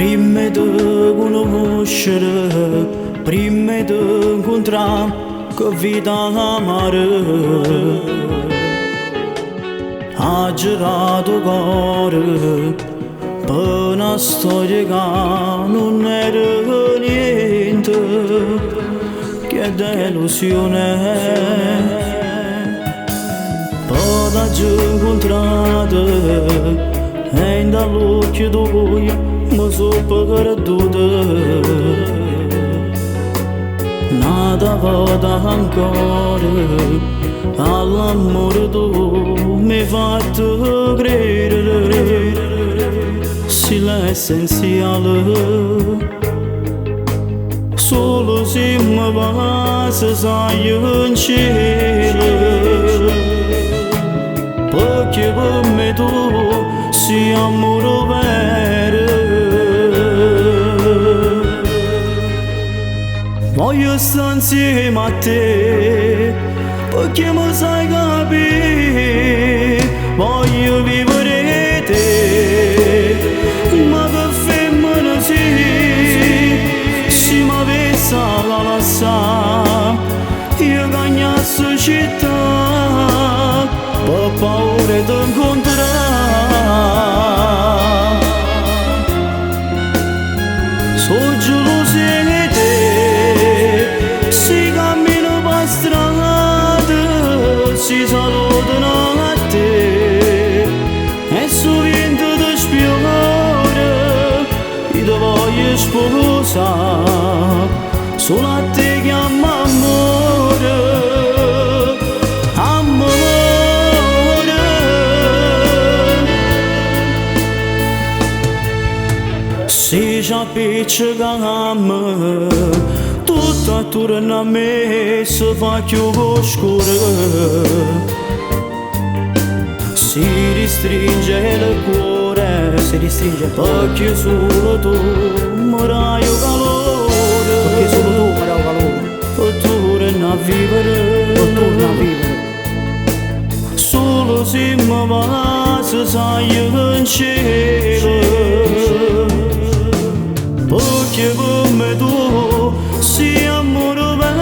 prima di conoscere, prima di incontrare, che vita amare. Ha girato cuore per una storia che non era niente, che delusione. Poi da incontrata e dall'occhio tuo mi sono perduta. Nada vada ancora all'amore tu mi hai fatto credere. Silenzio essenziale, solo se mi passa sai in cielo, perché per me tu sei amore vero. Voglio stare insieme a te, perché mi sai capire. Voglio vivere te, ma che femmina sei. Se mi avessi la lasciare, io cagnassi città, per paura di incontrare. Sono geloso di te, si cammina per strada, si salutano a te, e sovente ti spiora, io ti voglio sposare, solo a te chiamo amore, amore. Se ci appiccichiamo, tutto attorno a me si fa più oscuro, si ristringe il cuore, perché solo tu mi dai calore, perché solo tu mi dai calore, e torna a vivere, solo se mi passa sai in cielo, perché per me tu sei amore vero.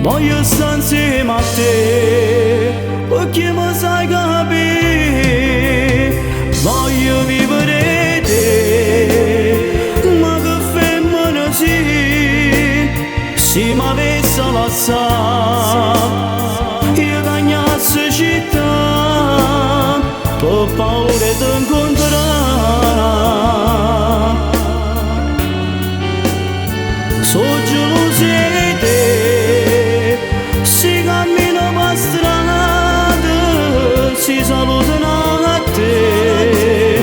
Voglio stare insieme a te, perché mi sai capire. Voglio vivere te, ma che femmina sei. Se mi avessi lasciato, io cagnassi città, per paura di incontrare. Sono geloso di te, si cammina per strada, si salutano a te,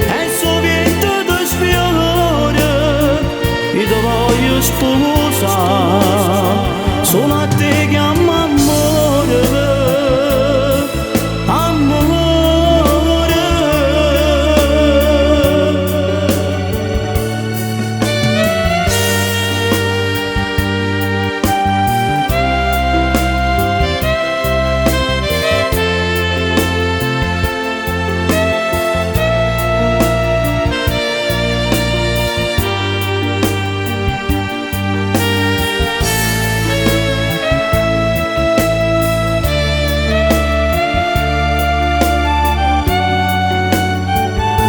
e sovente ti spiora, io ti voglio sposare, solo a te chiamo amore, amore.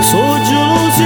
Sono geloso